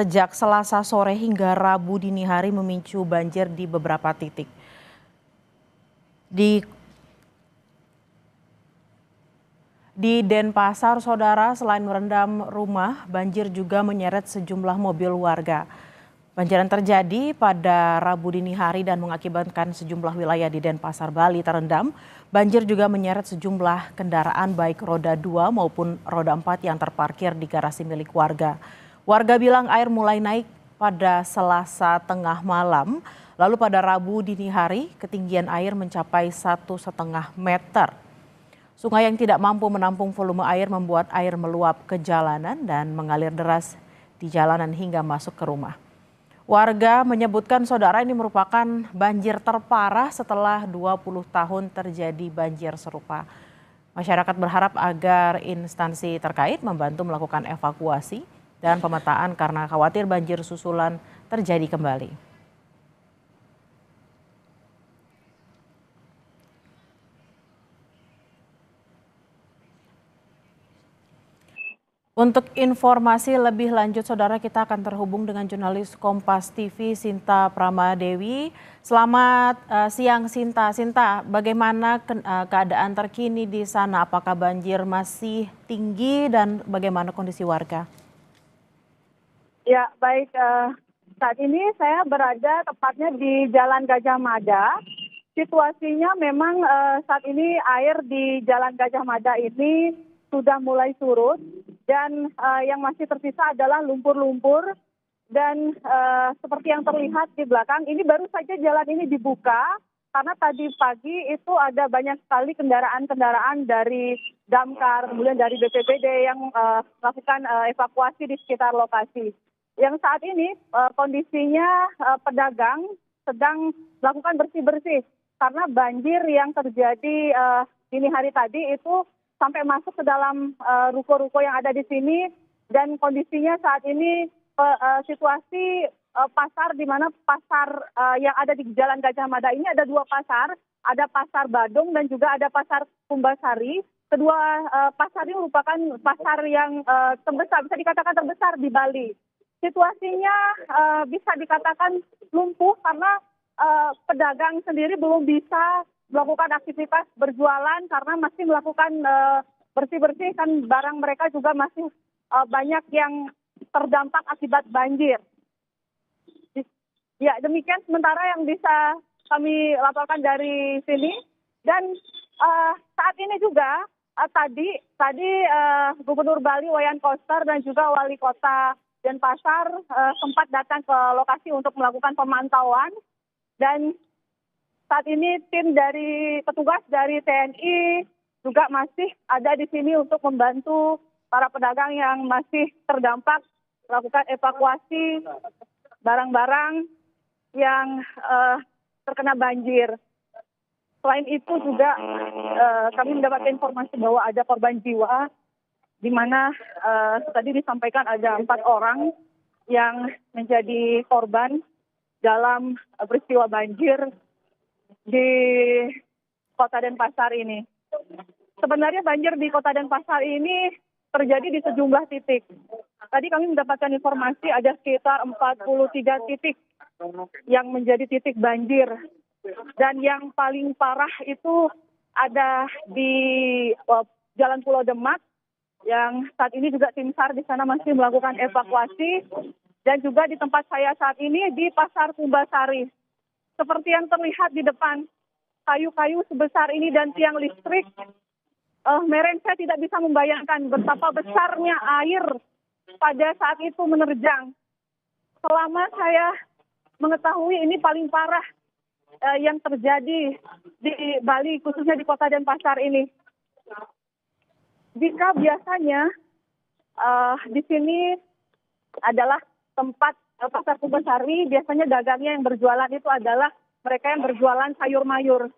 sejak Selasa sore hingga Rabu dini hari memicu banjir di beberapa titik. Di Denpasar, saudara, selain merendam rumah, banjir juga menyeret sejumlah mobil warga. Banjir yang terjadi pada Rabu dini hari dan mengakibatkan sejumlah wilayah di Denpasar, Bali terendam. Banjir juga menyeret sejumlah kendaraan baik roda 2 maupun roda 4 yang terparkir di garasi milik warga. Warga bilang air mulai naik pada Selasa tengah malam, lalu pada Rabu dini hari ketinggian air mencapai 1,5 meter. Sungai yang tidak mampu menampung volume air membuat air meluap ke jalanan dan mengalir deras di jalanan hingga masuk ke rumah. Warga menyebutkan saudara ini merupakan banjir terparah setelah 20 tahun terjadi banjir serupa. Masyarakat berharap agar instansi terkait membantu melakukan evakuasi dan pemetaan karena khawatir banjir susulan terjadi kembali. Untuk informasi lebih lanjut, saudara, kita akan terhubung dengan jurnalis Kompas TV Sinta Pramadewi. Selamat siang, Sinta. Sinta, bagaimana keadaan terkini di sana? Apakah banjir masih tinggi dan bagaimana kondisi warga? Ya, baik. Saat ini saya berada tepatnya di Jalan Gajah Mada. Situasinya memang saat ini air di Jalan Gajah Mada ini sudah mulai surut dan yang masih tersisa adalah lumpur-lumpur dan seperti yang terlihat di belakang ini baru saja jalan ini dibuka karena tadi pagi itu ada banyak sekali kendaraan-kendaraan dari damkar kemudian dari BPBD yang melakukan evakuasi di sekitar lokasi. Yang saat ini kondisinya pedagang sedang melakukan bersih-bersih karena banjir yang terjadi dini hari tadi itu sampai masuk ke dalam ruko-ruko yang ada di sini dan kondisinya saat ini situasi pasar di mana pasar yang ada di Jalan Gajah Mada ini ada dua pasar, ada pasar Badung dan juga ada pasar Kumbasari. Kedua pasar ini merupakan pasar yang terbesar, bisa dikatakan terbesar di Bali. Situasinya bisa dikatakan lumpuh karena pedagang sendiri belum bisa melakukan aktivitas berjualan karena masih melakukan bersih-bersih kan barang mereka juga masih banyak yang terdampak akibat banjir. Ya, demikian sementara yang bisa kami laporkan dari sini dan saat ini juga tadi Gubernur Bali Wayan Koster dan juga Wali Kota Denpasar sempat datang ke lokasi untuk melakukan pemantauan dan saat ini tim dari petugas dari TNI juga masih ada di sini untuk membantu para pedagang yang masih terdampak melakukan evakuasi barang-barang yang terkena banjir. Selain itu juga kami mendapatkan informasi bahwa ada korban jiwa di mana tadi disampaikan ada 4 orang yang menjadi korban dalam peristiwa banjir di Kota Denpasar ini. Sebenarnya banjir di Kota Denpasar ini terjadi di sejumlah titik. Tadi kami mendapatkan informasi ada sekitar 43 titik yang menjadi titik banjir. Dan yang paling parah itu ada di Jalan Pulau Demak yang saat ini juga tim SAR di sana masih melakukan evakuasi dan juga di tempat saya saat ini di Pasar Kumbasari. Seperti yang terlihat di depan, kayu-kayu sebesar ini dan tiang listrik, saya tidak bisa membayangkan betapa besarnya air pada saat itu menerjang. Selama saya mengetahui ini paling parah yang terjadi di Bali, khususnya di Kota Denpasar ini. Jika biasanya di sini adalah tempat Pasar Kumbasari, biasanya dagangnya yang berjualan itu adalah mereka yang berjualan sayur mayur.